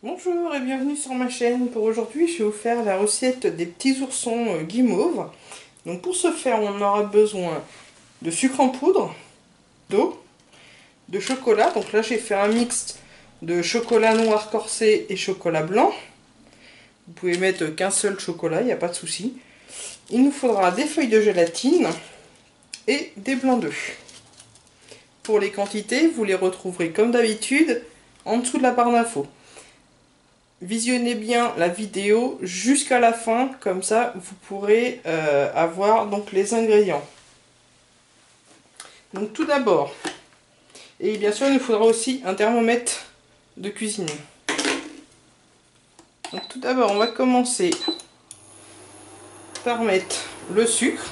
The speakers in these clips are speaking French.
Bonjour et bienvenue sur ma chaîne. Pour aujourd'hui, je vais vous faire la recette des petits oursons guimauves. Donc pour ce faire, on aura besoin de sucre en poudre, d'eau, de chocolat. Donc là, j'ai fait un mix de chocolat noir corsé et chocolat blanc. Vous pouvez mettre qu'un seul chocolat, il n'y a pas de souci. Il nous faudra des feuilles de gélatine et des blancs d'œufs. Pour les quantités, vous les retrouverez comme d'habitude en dessous de la barre d'infos. Visionnez bien la vidéo jusqu'à la fin, comme ça vous pourrez avoir donc les ingrédients. Donc tout d'abord, et bien sûr il nous faudra aussi un thermomètre de cuisine. Donc tout d'abord on va commencer par mettre le sucre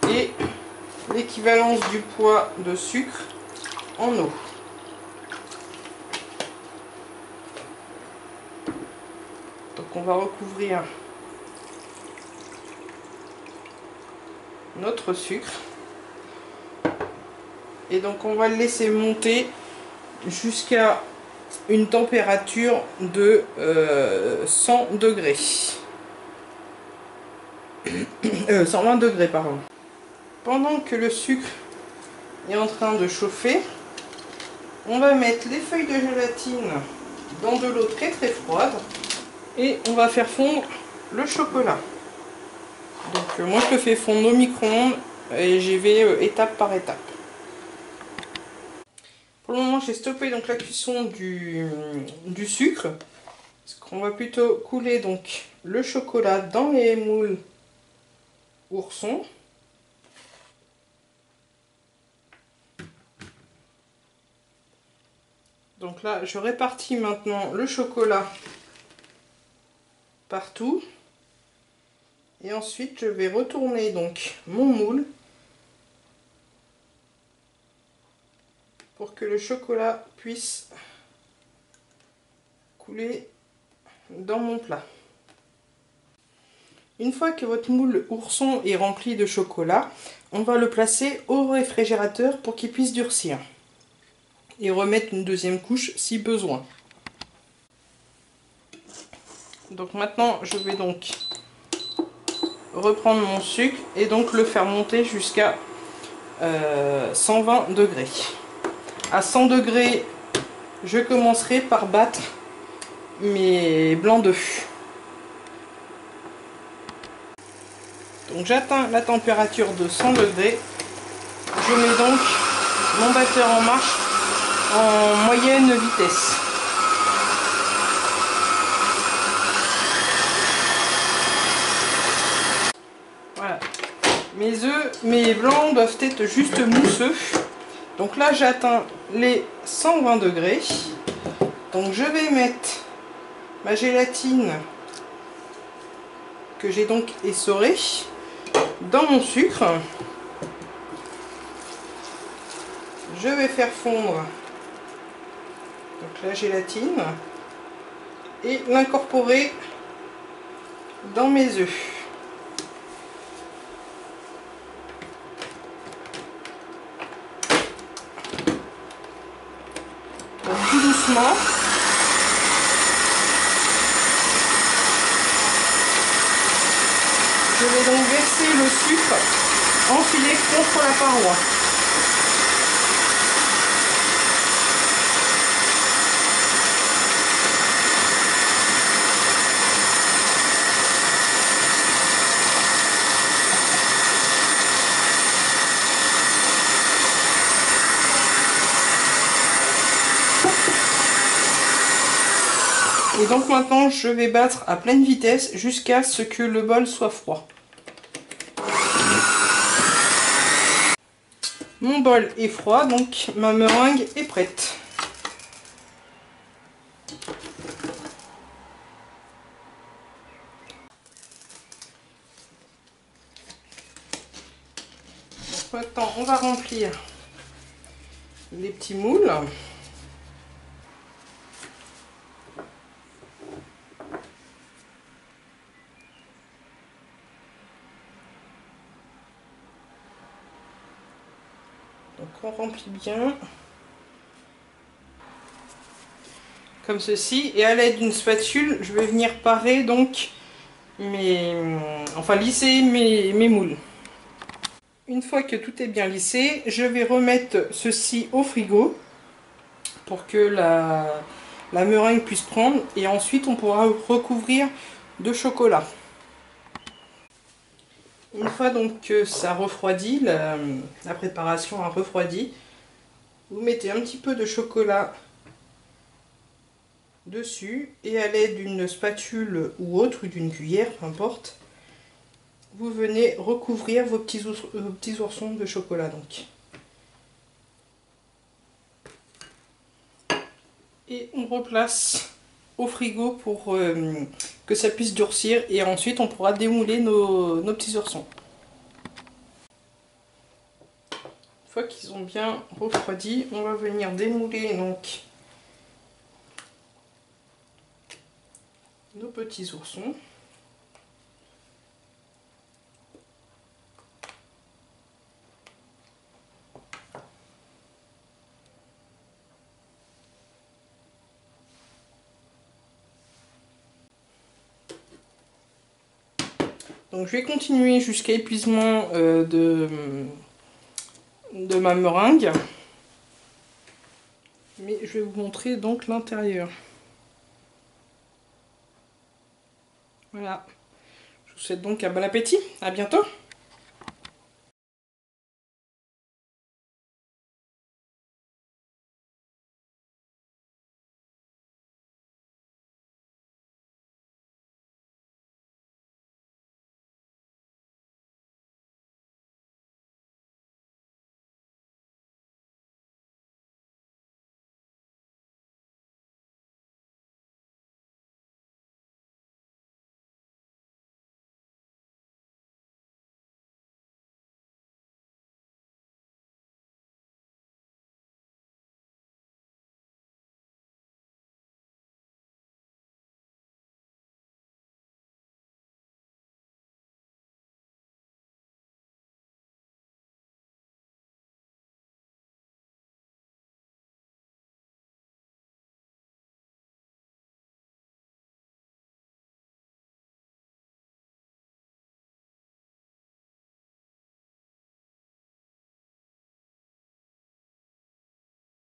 et l'équivalence du poids de sucre en eau. Donc on va recouvrir notre sucre et donc on va le laisser monter jusqu'à une température de 100 degrés. 120 degrés, pardon. Pendant que le sucre est en train de chauffer, on va mettre les feuilles de gélatine dans de l'eau très très froide et on va faire fondre le chocolat. Donc moi je le fais fondre au micro-ondes et j'y vais étape par étape. Pour le moment j'ai stoppé donc la cuisson du sucre, parce qu'on va plutôt couler donc le chocolat dans les moules oursons. Donc là je répartis maintenant le chocolat partout. Et ensuite, je vais retourner donc mon moule pour que le chocolat puisse couler dans mon plat. Une fois que votre moule ourson est rempli de chocolat, on va le placer au réfrigérateur pour qu'il puisse durcir. Et remettre une deuxième couche si besoin. Donc maintenant, je vais donc reprendre mon sucre et donc le faire monter jusqu'à 120 degrés. À 100 degrés, je commencerai par battre mes blancs d'œufs. Donc j'atteins la température de 100 degrés. Je mets donc mon batteur en marche en moyenne vitesse. Voilà. Mes blancs doivent être juste mousseux. Donc là j'atteins les 120 degrés. Donc je vais mettre ma gélatine que j'ai donc essorée dans mon sucre. Je vais faire fondre donc la gélatine et l'incorporer dans mes œufs. Donc tout doucement. Je vais donc verser le sucre enfilé contre la paroi. Et donc maintenant je vais battre à pleine vitesse jusqu'à ce que le bol soit froid. Mon bol est froid, donc ma meringue est prête. Donc maintenant on va remplir les petits moules. Donc on remplit bien. comme ceci. Et à l'aide d'une spatule, je vais venir parer donc lisser mes moules. Une fois que tout est bien lissé, je vais remettre ceci au frigo pour que la meringue puisse prendre. Et ensuite, on pourra recouvrir de chocolat. Une fois donc que ça refroidit, la préparation a refroidi, vous mettez un petit peu de chocolat dessus et à l'aide d'une spatule ou autre, ou d'une cuillère, peu importe, vous venez recouvrir vos petits oursons de chocolat donc. Et on replace au frigo pour que ça puisse durcir et ensuite on pourra démouler nos petits oursons. Une fois qu'ils ont bien refroidi, on va venir démouler donc nos petits oursons. Donc je vais continuer jusqu'à épuisement de ma meringue. Mais je vais vous montrer donc l'intérieur. Voilà. Je vous souhaite donc un bon appétit. À bientôt.